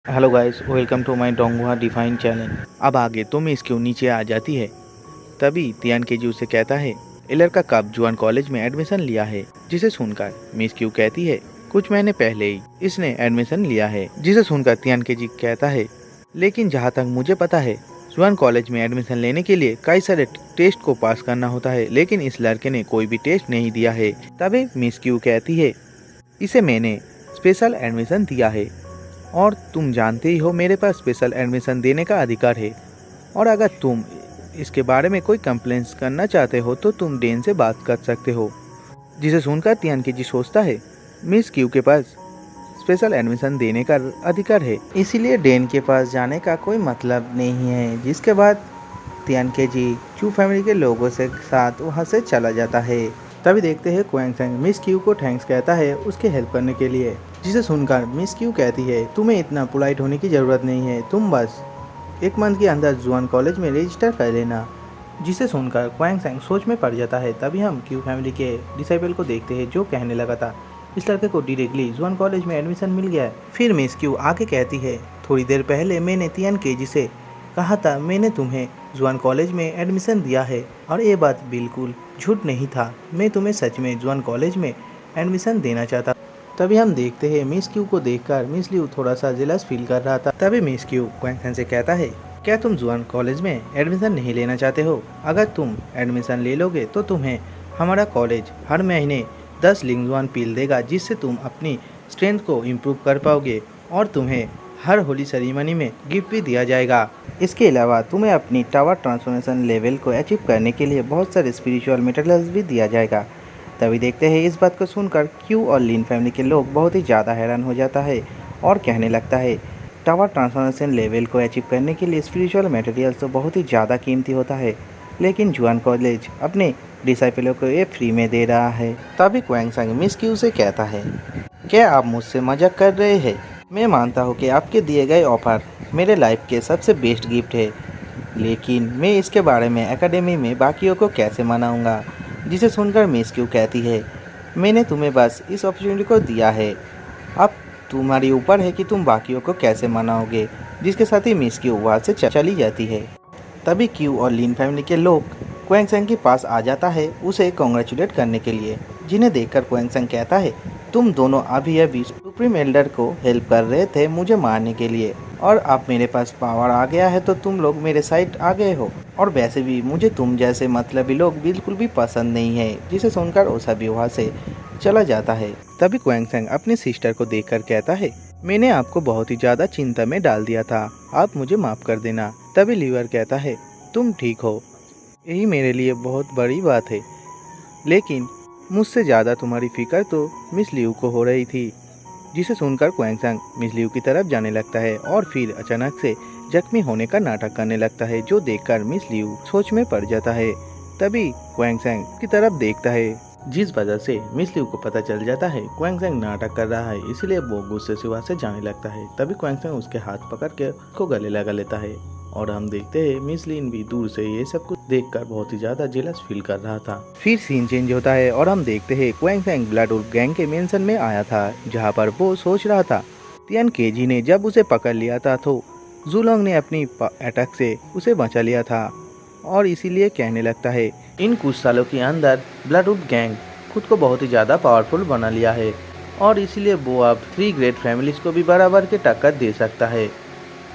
Hello guys, welcome to my डोंगुआ define channel. अब आगे तो मिस क्यों नीचे आ जाती है। तभी तियान केजी उसे कहता है ये लड़का कब जुआन कॉलेज में एडमिशन लिया है। जिसे सुनकर मिस क्यों कहती है कुछ महीने पहले ही इसने एडमिशन लिया है। जिसे सुनकर तियान केजी कहता है लेकिन जहाँ तक मुझे पता है जुआन कॉलेज में एडमिशन लेने के लिए कई सारे टेस्ट को पास करना होता है, लेकिन इस लड़के ने कोई भी टेस्ट नहीं दिया है। तभी मिस क्यों कहती है इसे मैंने स्पेशल एडमिशन दिया है और तुम जानते ही हो मेरे पास स्पेशल एडमिशन देने का अधिकार है, और अगर तुम इसके बारे में कोई कंप्लेंट्स करना चाहते हो तो तुम डेन से बात कर सकते हो। जिसे सुनकर तियान केजी सोचता है मिस क्यू के पास स्पेशल एडमिशन देने का अधिकार है, इसीलिए डेन के पास जाने का कोई मतलब नहीं है। जिसके बाद तियान केजी चू फैमिली के लोगों से साथ वहाँ से चला जाता है। तभी देखते हैं क्वांग सेंग मिस क्यू को थैंक्स कहता है उसके हेल्प करने के लिए। जिसे सुनकर मिस क्यू कहती है तुम्हें इतना पोलाइट होने की ज़रूरत नहीं है, तुम बस एक मंथ के अंदर जुआन कॉलेज में रजिस्टर कर लेना। जिसे सुनकर क्वांग सेंग सोच में पड़ जाता है। तभी हम क्यू फैमिली के डिसाइबल को देखते हैं जो कहने लगा था इस लड़के को डायरेक्टली जुआन कॉलेज में एडमिशन मिल गया है। फिर मिस क्यू आके कहती है थोड़ी देर पहले मैंने तियान केजी से कहा था मैंने तुम्हें जुआन कॉलेज में एडमिशन दिया है, और ये बात बिल्कुल झूठ नहीं था, मैं तुम्हें सच में जुआन कॉलेज में एडमिशन देना चाहता। तभी हम देखते हैं मिस क्यू को देखकर मिस लियू थोड़ा सा जेलस फील कर रहा था। तभी मिस क्यू क्वांग सेंग से कहता है क्या तुम जुआन कॉलेज में एडमिशन नहीं लेना चाहते हो? अगर तुम एडमिशन ले लोगे तो तुम्हें हमारा कॉलेज हर महीने 10 लिंगजुआन पील देगा, जिससे तुम अपनी स्ट्रेंथ को इम्प्रूव कर पाओगे, और तुम्हें हर होली सेरेमनी में गिफ्ट भी दिया जाएगा। इसके अलावा तुम्हें अपनी टावर ट्रांसफॉर्मेशन लेवल को अचीव करने के लिए बहुत सारे स्पिरिचुअल मटेरियल्स भी दिया जाएगा। तभी देखते हैं इस बात को सुनकर क्यू और लिन फैमिली के लोग बहुत ही ज़्यादा हैरान हो जाता है और कहने लगता है टावर ट्रांसफॉर्मेशन लेवल को अचीव करने के लिए स्पिरिचुअल मटेरियल्स तो बहुत ही ज़्यादा कीमती होता है, लेकिन जुआन कॉलेज अपने डिसाइपलों को ये फ्री में दे रहा है। तभी क्वांग सेंग मिस क्यू से कहता है क्या आप मुझसे मजाक कर रहे हैं? मैं मानता हूँ कि आपके दिए गए ऑफर मेरे लाइफ के सबसे बेस्ट गिफ्ट है, लेकिन मैं इसके बारे में एकेडमी में बाकियों को कैसे मनाऊंगा? जिसे सुनकर मिस क्यू कहती है मैंने तुम्हें बस इस अपॉर्चुनिटी को दिया है, अब तुम्हारे ऊपर है कि तुम बाकियों को कैसे मनाओगे। जिसके साथ ही मिस क्यू वहाँ से चली जाती है। तभी क्यू और लिन फैमिली के लोग क्वांग सेंग के पास आ जाता है उसे कॉन्ग्रेचुलेट करने के लिए। जिन्हें देखकर क्वांग सेंग कहता है तुम दोनों अभी अभी सुप्रीम एल्डर को हेल्प कर रहे थे मुझे मारने के लिए, और अब मेरे पास पावर आ गया है तो तुम लोग मेरे साइड आ गए हो, और वैसे भी मुझे तुम जैसे मतलबी लोग बिल्कुल भी पसंद नहीं है। जिसे सुनकर वो सभी वहाँ से चला जाता है। तभी क्वांग सेंग अपनी सिस्टर को देखकर कहता है मैंने आपको बहुत ही ज़्यादा चिंता में डाल दिया था, आप मुझे माफ़ कर देना। तभी लीवर कहता है तुम ठीक हो, यही मेरे लिए बहुत बड़ी बात है, लेकिन मुझसे ज़्यादा तुम्हारी फिक्र तो मिस लियू को हो रही थी। जिसे सुनकर क्वांग सेंग मिस लियू की तरफ जाने लगता है और फिर अचानक से जख्मी होने का नाटक करने लगता है, जो देखकर मिस लियू सोच में पड़ जाता है। तभी क्वांग सेंग की तरफ देखता है, जिस वजह से मिस लियू को पता चल जाता है क्वांग सेंग नाटक कर रहा है, इसलिए वो गुस्से से वहाँ से जाने लगता है। तभी क्वांग सेंग उसके हाथ पकड़ के उसको गले लगा लेता है, और हम देखते हैं मिस लिन भी दूर से ये सब कुछ देखकर बहुत ही ज्यादा जेलस फील कर रहा था। फिर सीन चेंज होता है और हम देखते हैं Quang Seng blood wolf gang के मेंशन में आया था, जहाँ पर वो सोच रहा था तियान केजी ने जब उसे पकड़ लिया था तो जुलोंग ने अपनी अटैक से उसे बचा लिया था, और इसीलिए कहने लगता है इन कुछ सालों के अंदर ब्लड वुल्फ गैंग खुद को बहुत ही ज़्यादा पावरफुल बना लिया है, और इसीलिए वो अब 3 ग्रेट फैमिलीज को भी बराबर के टक्कर दे सकता है।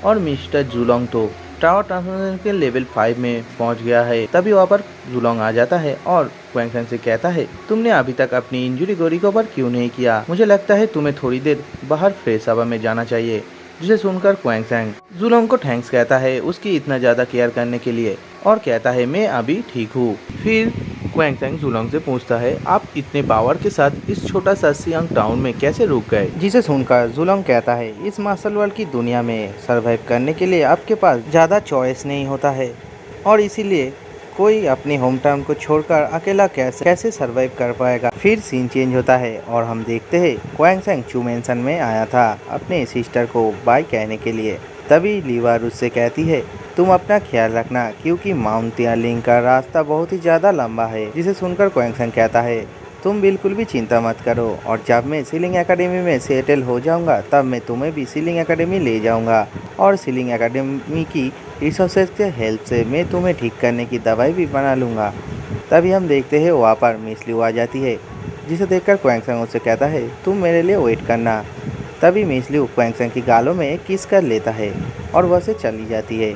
और मिस्टर जुलोंग तो टावर ट्रांसफॉर्मेशन के लेवल 5 में पहुंच गया है। तभी वहाँ पर जुलोंग आ जाता है और क्वांग सेंग से कहता है तुमने अभी तक अपनी इंजरी को रिकवर क्यों नहीं किया? मुझे लगता है तुम्हें थोड़ी देर बाहर फ्रेश हवा में जाना चाहिए। जिसे सुनकर क्वांग सेंग जुलोंग को थैंक्स कहता है उसकी इतना ज़्यादा केयर करने के लिए, और कहता है मैं अभी ठीक हूँ। फिर क्वांग सेंग जुलोंग से पूछता है आप इतने पावर के साथ इस छोटा सा सियांग टाउन में कैसे रुक गए? जिसे सुनकर जुलोंग कहता है इस मार्शल वर्ल्ड की दुनिया में सरवाइव करने के लिए आपके पास ज़्यादा चॉइस नहीं होता है, और इसीलिए कोई अपने होम टाउन को छोड़कर अकेला कैसे सरवाइव कर पाएगा। फिर सीन चेंज होता है और हम देखते हैं क्वांग सेंग चू मेंशन में आया था अपने सिस्टर को बाय कहने के लिए। तभी लीवर उससे कहती है तुम अपना ख्याल रखना क्योंकि माउंट तियालिंग का रास्ता बहुत ही ज़्यादा लंबा है। जिसे सुनकर क्वांग सेंग कहता है तुम बिल्कुल भी चिंता मत करो, और जब मैं सीलिंग एकेडमी में सेटल हो जाऊंगा तब मैं तुम्हें भी सीलिंग एकेडमी ले जाऊंगा, और सीलिंग एकेडमी की रिसोर्सेज के हेल्प से मैं तुम्हें ठीक करने की दवाई भी बना लूँगा। तभी हम देखते हैं वहाँ पर मिस लियू आ जाती है, जिसे देखकर क्वैंगसंग उससे कहता है तुम मेरे लिए वेट करना। तभी मिस लियू क्वैंगसंग की गालों में किस कर लेता है और वह से चली जाती है।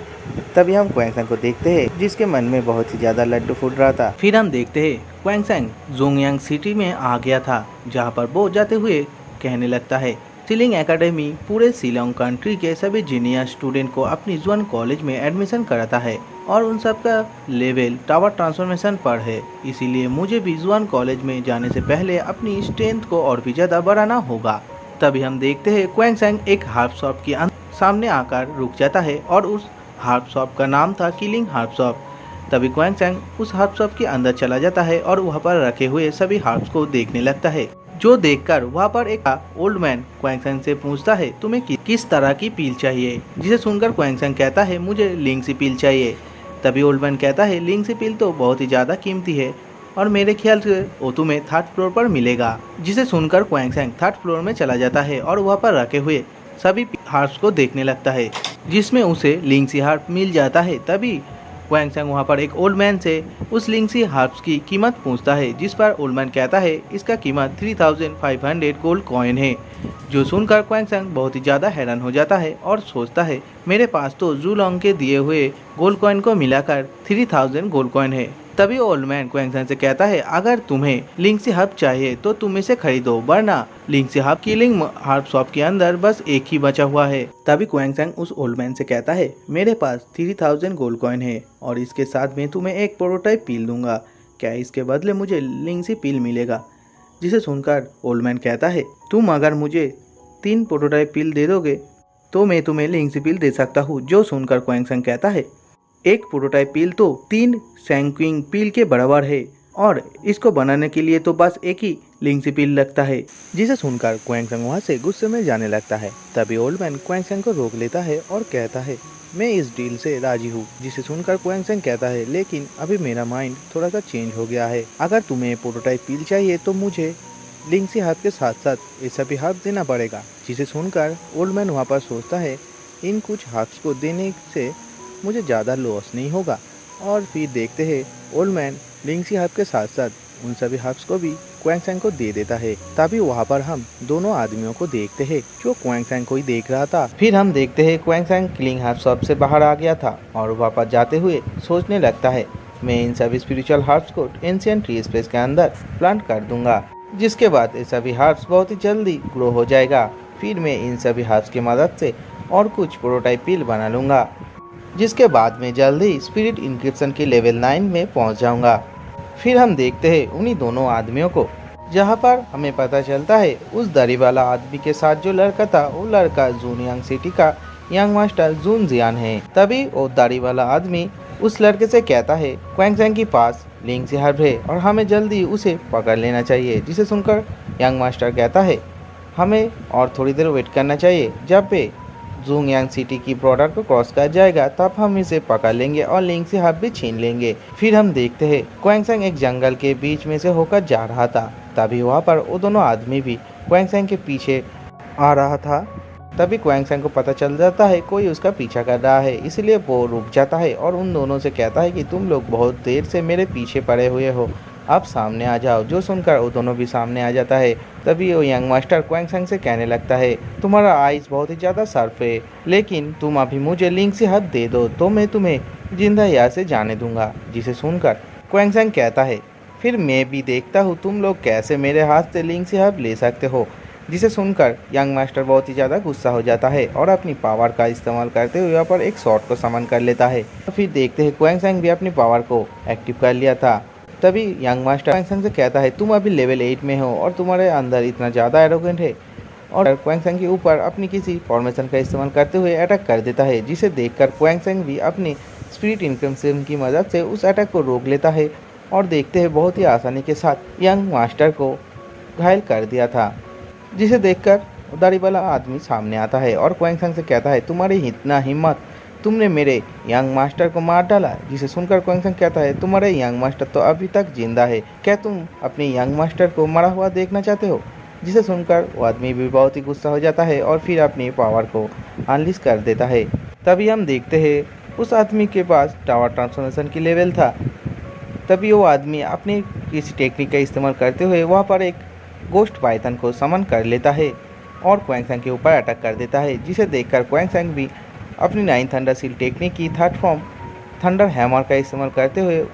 तभी हम क्वैंगसंग को देखते हैं जिसके मन में बहुत ही ज़्यादा लड्डू फूट रहा था। फिर हम देखते हैं क्वैंगसंग जोंगयांग सिटी में आ गया था, जहाँ पर वो जाते हुए कहने लगता है सीलिंग एकेडमी पूरे शिलोंग कंट्री के सभी जीनियर स्टूडेंट को अपनी जुआन कॉलेज में एडमिशन कराता है और उन सब का लेवल टावर ट्रांसफॉर्मेशन पर है। इसीलिए मुझे भी जुआन कॉलेज में जाने से पहले अपनी स्ट्रेंथ को और भी ज़्यादा बढ़ाना होगा। तभी हम देखते हैं क्वैंगसंग एक हार्प शॉप के सामने आकर रुक जाता है और उस हार्प शॉप का नाम था किलिंग हार्प शॉप। तभी क्वैंगसंग उस हार्प शॉप के अंदर चला जाता है और वहाँ पर रखे हुए सभी हार्प्स को देखने लगता है, जो देखकर वहाँ पर एक ओल्ड मैन क्वैंगसंग से पूछता है तुम्हें किस तरह की पील चाहिए, जिसे सुनकर क्वैंगसंग कहता है मुझे लिंग सी पील चाहिए। तभी ओल्ड मैन कहता है लिंग सी पील तो बहुत ही ज़्यादा कीमती है और मेरे ख्याल से वो तुम्हें 3rd फ्लोर पर मिलेगा। जिसे सुनकर क्वैंगसंग 3rd फ्लोर में चला जाता है और वहाँ पर रखे हुए सभी हार्प्स को देखने लगता है, जिसमें उसे लिंगसी हार्प मिल जाता है। तभी क्वैंगसंग वहाँ पर एक ओल्ड मैन से उस लिंगसी हार्प्स की कीमत पूछता है, जिस पर ओल्ड मैन कहता है इसका कीमत 3500 गोल्ड कॉइन है। जो सुनकर क्वैंगसंग बहुत ही ज़्यादा हैरान हो जाता है और सोचता है मेरे पास तो जूलोंग के दिए हुए गोल्ड कॉइन को मिलाकर 3000 गोल्ड कॉइन है। तभी ओल्ड मैन क्वैंगसंग से कहता है अगर तुम्हें लिंगसी हार्प चाहिए तो तुम इसे खरीदो, वरना लिंगसी हार्प किलिंग हार्प शॉप के अंदर बस एक ही बचा हुआ है। तभी क्वैंगसंग उस ओल्ड मैन से कहता है मेरे पास 3000 गोल्ड कॉइन है और इसके साथ मैं तुम्हें एक प्रोटोटाइप पील दूंगा, क्या इसके बदले मुझे लिंगसी पील मिलेगा। जिसे सुनकर ओल्ड मैन कहता है तुम अगर मुझे 3 प्रोटोटाइप पील दे दोगे तो मैं तुम्हें लिंगसी पील दे सकता हूँ। जो सुनकर क्वैंगसंग कहता है एक प्रोटोटाइप पील तो 3 सैंक्विंग पील के बराबर है और इसको बनाने के लिए तो बस एक ही लिंगसी पील लगता है। जिसे सुनकर क्वैंगसंग वहाँ से गुस्से में जाने लगता है। तभी ओल्ड मैन क्वैंगसंग को रोक लेता है और कहता है मैं इस डील से राजी हूँ। जिसे सुनकर क्वैंगसंग कहता है लेकिन अभी मेरा माइंड थोड़ा सा चेंज हो गया है, अगर तुम्हें प्रोटोटाइप पील चाहिए तो मुझे लिंगसी हार्प के साथ साथ ये सभी हार्प देना पड़ेगा। जिसे सुनकर ओल्ड मैन वहाँ पर सोचता है इन कुछ हार्प्स को देने से मुझे ज़्यादा लॉस नहीं होगा, और फिर देखते हैं ओल्ड मैन लिंगसी हार्प के साथ साथ उन सभी हार्प्स को भी क्वैंगसंग को दे देता है। तभी वहाँ पर हम दोनों आदमियों को देखते हैं जो क्वैंगसंग को ही देख रहा था। फिर हम देखते हैं क्वैंगसंग किलिंग हार्प शॉप से बाहर आ गया था और वापस जाते हुए सोचने लगता है मैं इन सभी स्पिरिचुअल हार्प्स को एंशिएंट ट्री स्पेस के अंदर प्लांट कर दूंगा, जिसके बाद ये सभी हार्प्स बहुत ही जल्दी ग्रो हो जाएगा। फिर मैं इन सभी हार्प्स की मदद से और कुछ प्रोटोटाइप पील बना लूँगा, जिसके बाद मैं जल्द ही स्पिरिट इंक्रिप्शन के लेवल 9 में पहुंच जाऊंगा। फिर हम देखते हैं उन्हीं दोनों आदमियों को, जहां पर हमें पता चलता है उस दाढ़ी वाला आदमी के साथ जो लड़का था वो लड़का जूनियांग सिटी का यंग मास्टर जून जियान है। तभी वो दाढ़ी वाला आदमी उस लड़के से कहता है क्वैंगसंग के पास लिंगसी हार्प है और हमें जल्दी उसे पकड़ लेना चाहिए। जिसे सुनकर यंग मास्टर कहता है हमें और थोड़ी देर वेट करना चाहिए, जब पे जूनियांग सिटी की बॉर्डर को क्रॉस कर जाएगा तब हम इसे पकड़ लेंगे और लिंगसी हार्प भी छीन लेंगे। फिर हम देखते हैं क्वैंगसंग एक जंगल के बीच में से होकर जा रहा था। तभी वहाँ पर वो दोनों आदमी भी क्वैंगसंग के पीछे आ रहा था। तभी क्वैंगसंग को पता चल जाता है कोई उसका पीछा कर रहा है, इसलिए वो रुक जाता है और उन दोनों से कहता है कि तुम लोग बहुत देर से मेरे पीछे पड़े हुए हो, आप सामने आ जाओ। जो सुनकर वो दोनों भी सामने आ जाता है। तभी वो यंग मास्टर क्वैंगसंग से कहने लगता है तुम्हारा आइज बहुत ही ज़्यादा शार्प है, लेकिन तुम अभी मुझे लिंगसी हार्प दे दो तो मैं तुम्हें जिंदा यहाँ से जाने दूंगा। जिसे सुनकर क्वैंगसंग कहता है फिर मैं भी देखता हूँ तुम लोग कैसे मेरे हाथ से लिंगसी हार्प ले सकते हो। जिसे सुनकर यंग मास्टर बहुत ही ज़्यादा गुस्सा हो जाता है और अपनी पावर का इस्तेमाल करते हुए यहाँ पर एक शॉट को समन कर लेता है। फिर देखते हैं क्वैंगसंग भी अपनी पावर को एक्टिव कर लिया था। तभी यंग मास्टर क्वैंगसंग से कहता है तुम अभी लेवल 8 में हो और तुम्हारे अंदर इतना ज़्यादा एरोगेंट है, और क्वैंगसंग के ऊपर अपनी किसी फॉर्मेशन का इस्तेमाल करते हुए अटैक कर देता है। जिसे देखकर क्वैंगसंग भी अपनी स्पिरिट इंक्रिप्शन की मदद से उस अटैक को रोक लेता है और देखते हैं बहुत ही आसानी के साथ यंग मास्टर को घायल कर दिया था। जिसे देखकर दाढ़ी वाला आदमी सामने आता है और क्वैंगसंग से कहता है तुम्हारी इतना हिम्मत तुमने मेरे यंग मास्टर को मार डाला। जिसे सुनकर क्वेंगसंग कहता है, तुम्हारा यंग मास्टर तो अभी तक जिंदा है, क्या तुम अपने यंग मास्टर को मरा हुआ देखना चाहते हो? जिसे सुनकर वो आदमी भी बहुत ही गुस्सा हो जाता है और फिर अपनी पावर को अनलिश कर देता है। तभी हम देखते हैं उस आदमी के पास टावर ट्रांसफॉर्मेशन की लेवल था। तभी वो आदमी अपनी किसी टेक्निक का इस्तेमाल करते हुए वहाँ पर एक गोस्ट पाइथन को समन कर लेता है और क्वेंगसंग के ऊपर अटैक कर देता है। जिसे देखकर क्वेंगसंग भी अपनी 9 थंडर सील टेक्निक की थर्ड फॉर्म थंडर हैमर का इस्तेमाल करते हुए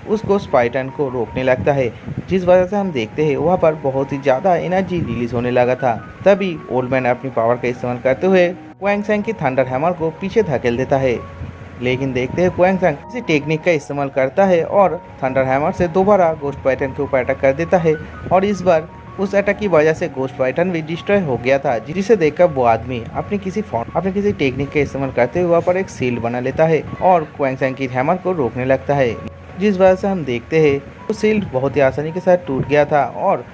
उस गोस्ट पाइथन को रोकने लगता है। जिस वजह से हम देखते हैं वहाँ पर बहुत ही ज़्यादा एनर्जी रिलीज होने लगा था। तभी ओल्ड मैन अपनी पावर का इस्तेमाल करते हुए क्वेंगसंग की थंडर हैमर को पीछे धकेल देता है। लेकिन देखते हैं क्वेंगसंग इसी टेक्निक का इस्तेमाल करता है और थंडर हैमर से दोबारा गोस्ट पाइथन के ऊपर अटैक कर देता है और इस बार उस अटैक की वजह से गोस्ट पाइथन भी डिस्ट्रॉय हो गया था। जिसे देखकर वो आदमी अपनी किसी टेक्निक का इस्तेमाल करते हुए वहाँ पर एक सील्ड बना लेता है और क्वेंगसंग की हैमर को रोकने लगता है। जिस वजह से हम देखते हैं वो सील्ड बहुत ही आसानी के साथ टूट गया था और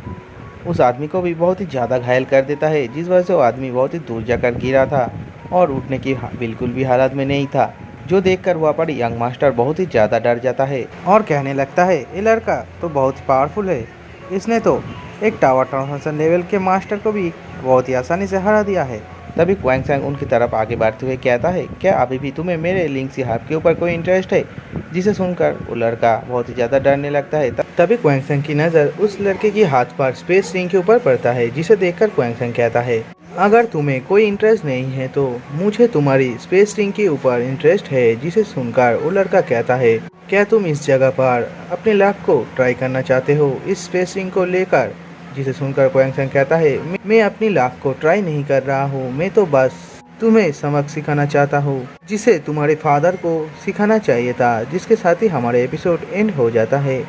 उस आदमी को भी बहुत ही ज़्यादा घायल कर देता है। जिस वजह से वो आदमी बहुत ही दूर जाकर गिरा था और उठने की बिल्कुल भी हालत में नहीं था। जो देखकर वहाँ पर यंग मास्टर बहुत ही ज़्यादा डर जाता है और कहने लगता है, ये लड़का तो बहुत ही पावरफुल है, इसने तो एक टावर ट्रांसफॉर्मेशन लेवल के मास्टर को भी बहुत ही आसानी से हरा दिया है। तभी क्वेंगसंग उनकी तरफ आगे बढ़ते हुए कहता है, क्या अभी भी तुम्हें मेरे लिंक्सी हार्प के ऊपर कोई इंटरेस्ट है? जिसे सुनकर वो लड़का बहुत ही ज़्यादा डरने लगता है। तभी क्वेंगसंग की नज़र उस लड़के की हाथ पर स्पेस रिंग के ऊपर पड़ता है। जिसे देखकर क्वेंगसंग कहता है, अगर तुम्हें कोई इंटरेस्ट नहीं है तो मुझे तुम्हारी स्पेस रिंग के ऊपर इंटरेस्ट है। जिसे सुनकर वो लड़का कहता है, क्या तुम इस जगह पर अपने लक को ट्राई करना चाहते हो इस स्पेस रिंग को लेकर? जिसे सुनकर क्वेंगसंग कहता है, मैं अपनी लक को ट्राई नहीं कर रहा हूँ, मैं तो बस तुम्हें सबक सिखाना चाहता हूँ जिसे तुम्हारे फादर को सिखाना चाहिए था। जिसके साथ ही हमारा एपिसोड एंड हो जाता है।